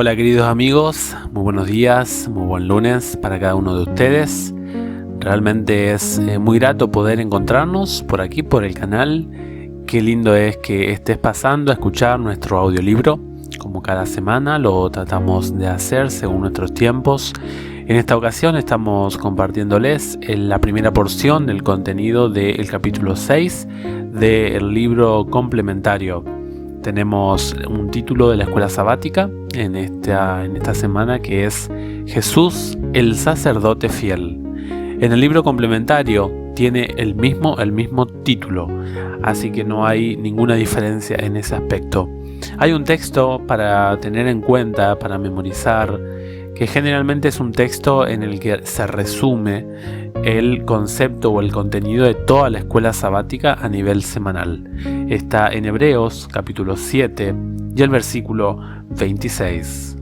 Hola queridos amigos, muy buenos días, muy buen lunes para cada uno de ustedes. Realmente es muy grato poder encontrarnos por aquí, por el canal. Qué lindo es que estés pasando a escuchar nuestro audiolibro. Como cada semana lo tratamos de hacer según nuestros tiempos. En esta ocasión estamos compartiéndoles la primera porción del contenido del capítulo 6 del libro complementario. Tenemos un título de la escuela sabática en esta semana que es Jesús, el sacerdote fiel. En el libro complementario tiene el mismo título, así que no hay ninguna diferencia en ese aspecto. Hay un texto para tener en cuenta, para memorizar, que generalmente es un texto en el que se resume el concepto o el contenido de toda la escuela sabática a nivel semanal. Está en Hebreos capítulo 7 y el versículo 26.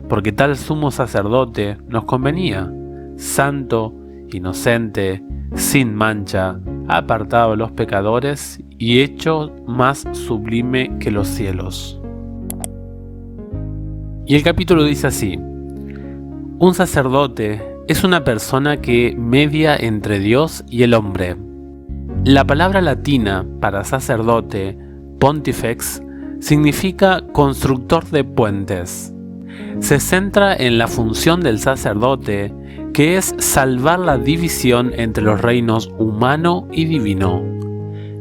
Porque tal sumo sacerdote nos convenía, santo, inocente, sin mancha, apartado de los pecadores y hecho más sublime que los cielos. Y el capítulo dice así: un sacerdote es una persona que media entre Dios y el hombre. La palabra latina para sacerdote, pontifex, significa constructor de puentes. Se centra en la función del sacerdote, que es salvar la división entre los reinos humano y divino.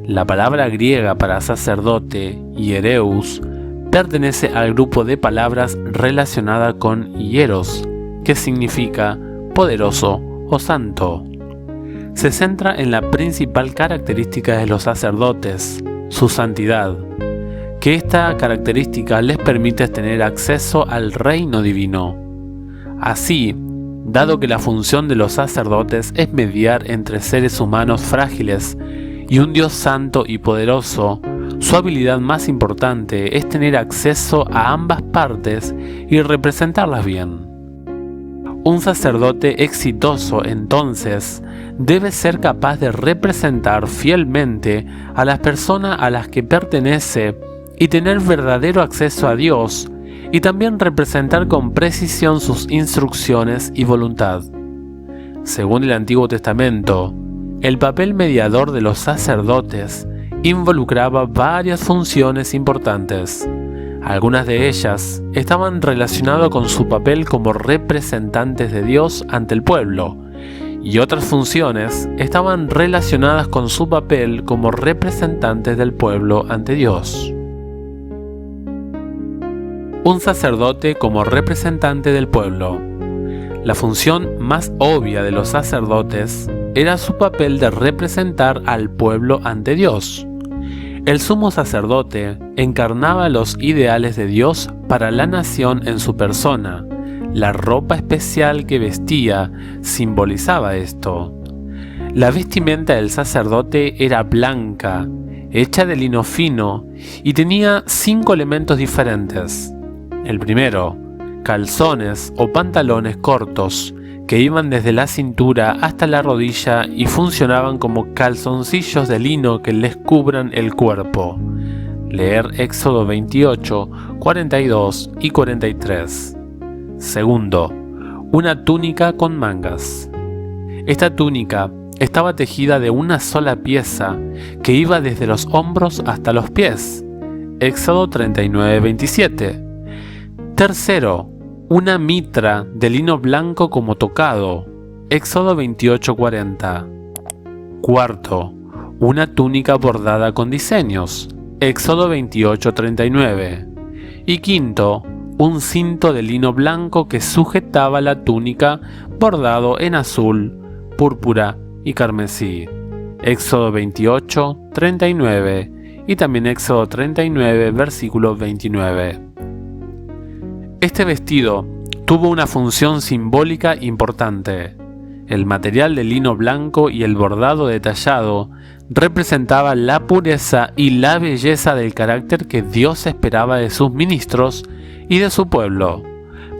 La palabra griega para sacerdote, hiereus, pertenece al grupo de palabras relacionada con hieros, que significa poderoso o santo. Se centra en la principal característica de los sacerdotes, su santidad, que esta característica les permite tener acceso al reino divino. Así, dado que la función de los sacerdotes es mediar entre seres humanos frágiles y un Dios santo y poderoso, su habilidad más importante es tener acceso a ambas partes y representarlas bien. Un sacerdote exitoso, entonces, debe ser capaz de representar fielmente a las personas a las que pertenece y tener verdadero acceso a Dios, y también representar con precisión sus instrucciones y voluntad. Según el Antiguo Testamento, el papel mediador de los sacerdotes involucraba varias funciones importantes. Algunas de ellas estaban relacionadas con su papel como representantes de Dios ante el pueblo, y otras funciones estaban relacionadas con su papel como representantes del pueblo ante Dios. Un sacerdote como representante del pueblo. La función más obvia de los sacerdotes era su papel de representar al pueblo ante Dios. El sumo sacerdote encarnaba los ideales de Dios para la nación en su persona. La ropa especial que vestía simbolizaba esto. La vestimenta del sacerdote era blanca, hecha de lino fino, y tenía 5 elementos diferentes. El primero, calzones o pantalones cortos, que iban desde la cintura hasta la rodilla y funcionaban como calzoncillos de lino que les cubran el cuerpo. Leer Éxodo 28, 42 y 43. Segundo, una túnica con mangas. Esta túnica estaba tejida de una sola pieza que iba desde los hombros hasta los pies. Éxodo 39, 27. Tercero, una mitra de lino blanco como tocado. Éxodo 28:40. Cuarto, una túnica bordada con diseños. Éxodo 28:39. Y quinto, un cinto de lino blanco que sujetaba la túnica bordado en azul, púrpura y carmesí. Éxodo 28:39 y también Éxodo 39, versículo 29. Este vestido tuvo una función simbólica importante. El material de lino blanco y el bordado detallado representaba la pureza y la belleza del carácter que Dios esperaba de sus ministros y de su pueblo.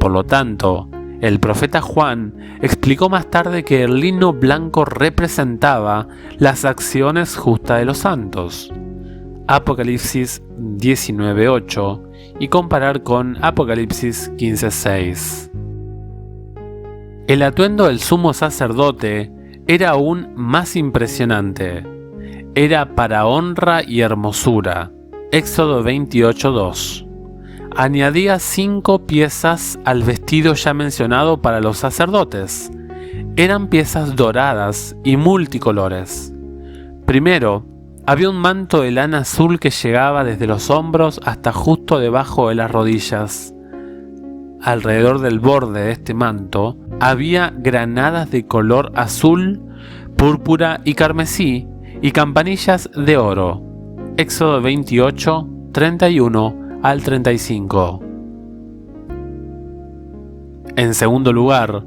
Por lo tanto, el profeta Juan explicó más tarde que el lino blanco representaba las acciones justas de los santos. Apocalipsis 19:8 y comparar con Apocalipsis 15:6. El atuendo del sumo sacerdote era aún más impresionante. Era para honra y hermosura. Éxodo 28:2. Añadía 5 piezas al vestido ya mencionado para los sacerdotes. Eran piezas doradas y multicolores. Primero, había un manto de lana azul que llegaba desde los hombros hasta justo debajo de las rodillas. Alrededor del borde de este manto había granadas de color azul, púrpura y carmesí y campanillas de oro. Éxodo 28, 31 al 35. En segundo lugar,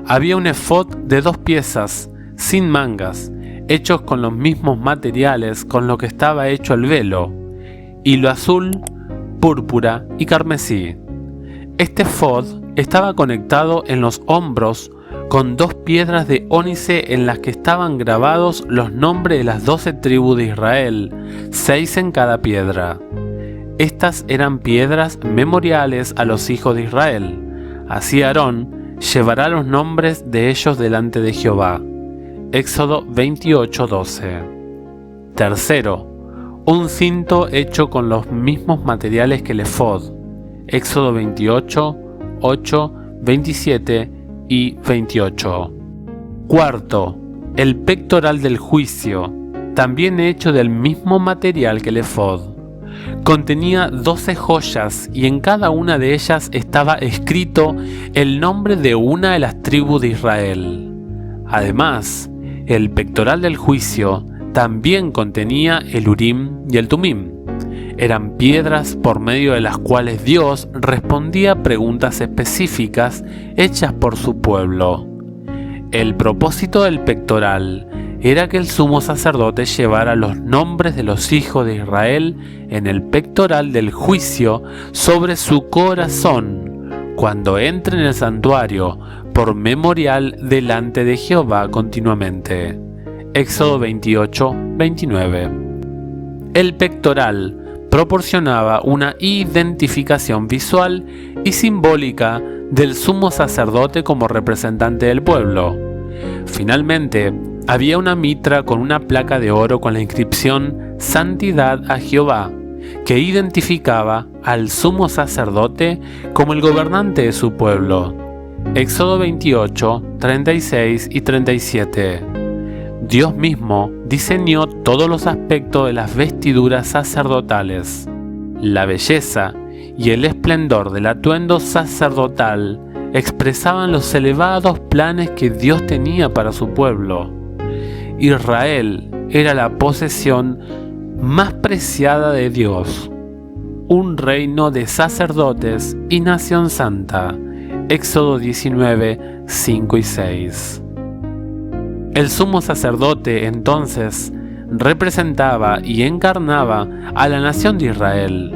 había un efod de 2 piezas, sin mangas, hechos con los mismos materiales con los que estaba hecho el velo, hilo azul, púrpura y carmesí. Este efod estaba conectado en los hombros con 2 piedras de ónice en las que estaban grabados los nombres de las 12 tribus de Israel, 6 en cada piedra. Estas eran piedras memoriales a los hijos de Israel. Así Aarón llevará los nombres de ellos delante de Jehová. Éxodo 28:12. Tercero, un cinto hecho con los mismos materiales que el efod. Éxodo 28, 8, 27 y 28. Cuarto, el pectoral del juicio, también hecho del mismo material que el efod. Contenía 12 joyas y en cada una de ellas estaba escrito el nombre de una de las tribus de Israel. Además, el pectoral del juicio también contenía el Urim y el Tumim. Eran piedras por medio de las cuales Dios respondía a preguntas específicas hechas por su pueblo. El propósito del pectoral era que el sumo sacerdote llevara los nombres de los hijos de Israel en el pectoral del juicio sobre su corazón cuando entre en el santuario por memorial delante de Jehová continuamente. Éxodo 28, 29. El pectoral proporcionaba una identificación visual y simbólica del sumo sacerdote como representante del pueblo. Finalmente, había una mitra con una placa de oro con la inscripción Santidad a Jehová, que identificaba al sumo sacerdote como el gobernante de su pueblo. Éxodo 28, 36 y 37. Dios mismo diseñó todos los aspectos de las vestiduras sacerdotales. La belleza y el esplendor del atuendo sacerdotal expresaban los elevados planes que Dios tenía para su pueblo. Israel era la posesión más preciada de Dios, un reino de sacerdotes y nación santa. Éxodo 19, 5 y 6. El sumo sacerdote entonces representaba y encarnaba a la nación de Israel.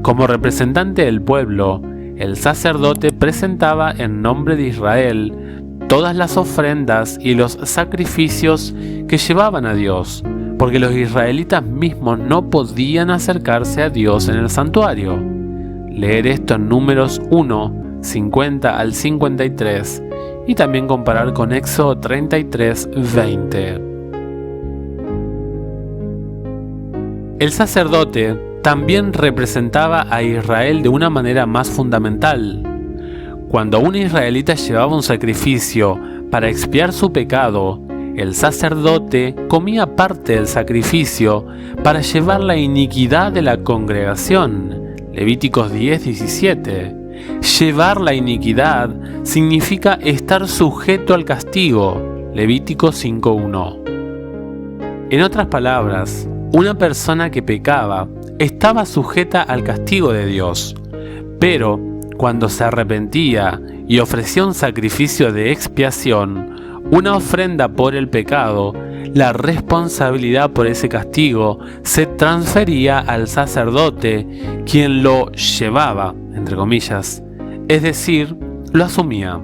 Como representante del pueblo, el sacerdote presentaba en nombre de Israel todas las ofrendas y los sacrificios que llevaban a Dios, porque los israelitas mismos no podían acercarse a Dios en el santuario. Leer esto en Números 1, 50 al 53 y también comparar con Éxodo 33, 20. El sacerdote también representaba a Israel de una manera más fundamental. Cuando un israelita llevaba un sacrificio para expiar su pecado, el sacerdote comía parte del sacrificio para llevar la iniquidad de la congregación. Levíticos 10, 17. Llevar la iniquidad significa estar sujeto al castigo. Levíticos 5, 1. En otras palabras, una persona que pecaba estaba sujeta al castigo de Dios, pero cuando se arrepentía y ofrecía un sacrificio de expiación, una ofrenda por el pecado, la responsabilidad por ese castigo se transfería al sacerdote, quien lo llevaba, entre comillas, es decir, lo asumía.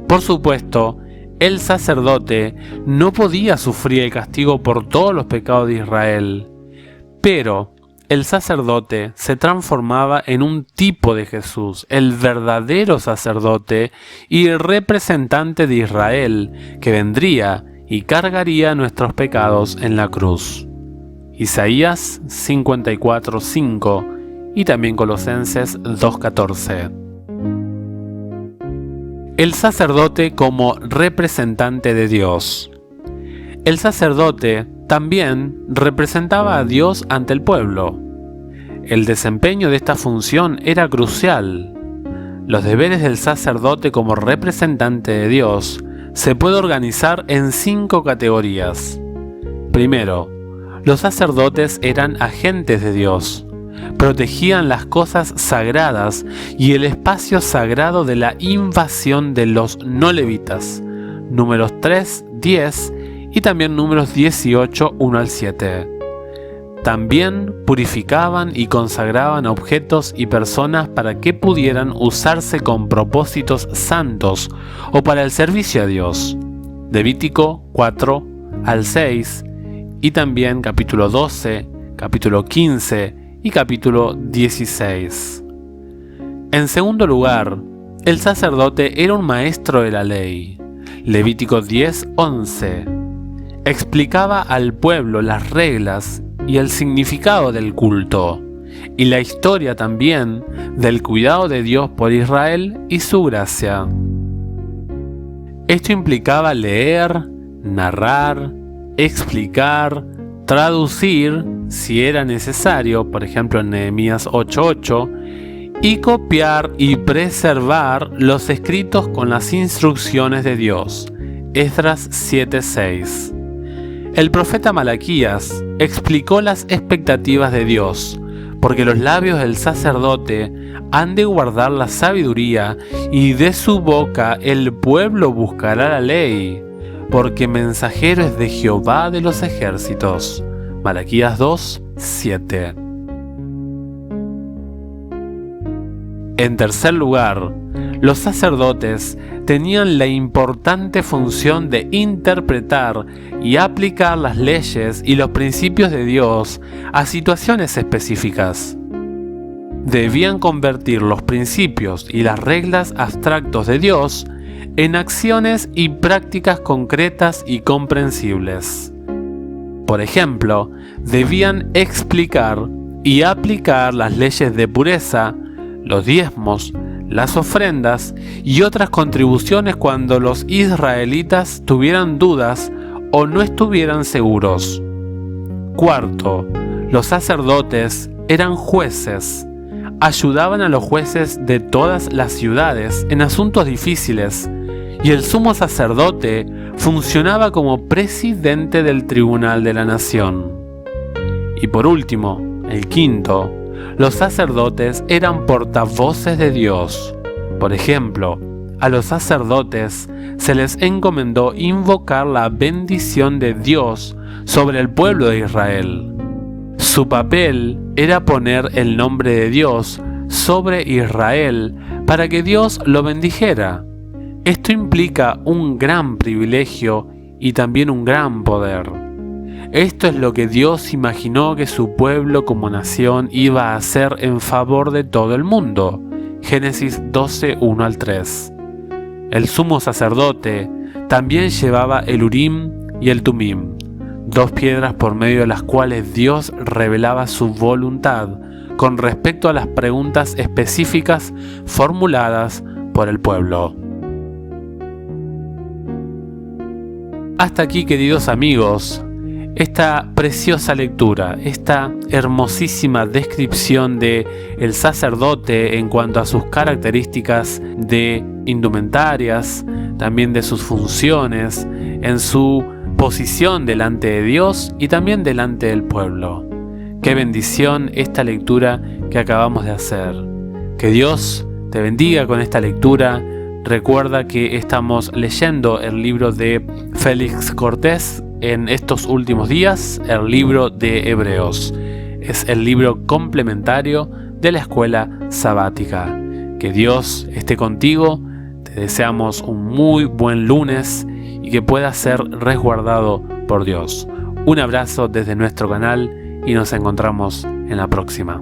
Por supuesto, el sacerdote no podía sufrir el castigo por todos los pecados de Israel, Pero el sacerdote se transformaba en un tipo de Jesús, el verdadero sacerdote y representante de Israel, que vendría y cargaría nuestros pecados en la cruz. Isaías 54:5 y también Colosenses 2:14. El sacerdote como representante de Dios. El sacerdote también representaba a Dios ante el pueblo. El desempeño de esta función era crucial. Los deberes del sacerdote como representante de Dios se puede organizar en 5 categorías. Primero, los sacerdotes eran agentes de Dios. Protegían las cosas sagradas y el espacio sagrado de la invasión de los no levitas. Números 3, 10 y también números 18, 1 al 7. También purificaban y consagraban objetos y personas para que pudieran usarse con propósitos santos o para el servicio a Dios. Levítico 4 al 6 y también capítulo 12, capítulo 15 y capítulo 16. En segundo lugar, el sacerdote era un maestro de la ley. Levítico 10, 11. Explicaba al pueblo las reglas y el significado del culto, y la historia también del cuidado de Dios por Israel y su gracia. Esto implicaba leer, narrar, explicar, traducir, si era necesario, por ejemplo en Nehemías 8:8, y copiar y preservar los escritos con las instrucciones de Dios. Esdras 7:6. El profeta Malaquías explicó las expectativas de Dios, porque los labios del sacerdote han de guardar la sabiduría, y de su boca el pueblo buscará la ley, porque mensajero es de Jehová de los ejércitos. Malaquías 2, 7. En tercer lugar, los sacerdotes tenían la importante función de interpretar y aplicar las leyes y los principios de Dios a situaciones específicas. Debían convertir los principios y las reglas abstractos de Dios en acciones y prácticas concretas y comprensibles. Por ejemplo, debían explicar y aplicar las leyes de pureza, los diezmos, las ofrendas y otras contribuciones cuando los israelitas tuvieran dudas o no estuvieran seguros. Cuarto, los sacerdotes eran jueces. Ayudaban a los jueces de todas las ciudades en asuntos difíciles, y el sumo sacerdote funcionaba como presidente del tribunal de la nación. Y por último, el quinto, los sacerdotes eran portavoces de Dios. Por ejemplo, a los sacerdotes se les encomendó invocar la bendición de Dios sobre el pueblo de Israel. Su papel era poner el nombre de Dios sobre Israel para que Dios lo bendijera. Esto implica un gran privilegio y también un gran poder. Esto es lo que Dios imaginó que su pueblo como nación iba a hacer en favor de todo el mundo. Génesis 12, 1 al 3. El sumo sacerdote también llevaba el Urim y el Tumim, 2 piedras por medio de las cuales Dios revelaba su voluntad con respecto a las preguntas específicas formuladas por el pueblo. Hasta aquí, queridos amigos, esta preciosa lectura, esta hermosísima descripción de el sacerdote en cuanto a sus características de indumentarias, también de sus funciones, en su posición delante de Dios y también delante del pueblo. Qué bendición esta lectura que acabamos de hacer. Que Dios te bendiga con esta lectura. Recuerda que estamos leyendo el libro de Félix Cortés en estos últimos días, el libro de Hebreos. Es el libro complementario de la escuela sabática. Que Dios esté contigo. Te deseamos un muy buen lunes y que puedas ser resguardado por Dios. Un abrazo desde nuestro canal y nos encontramos en la próxima.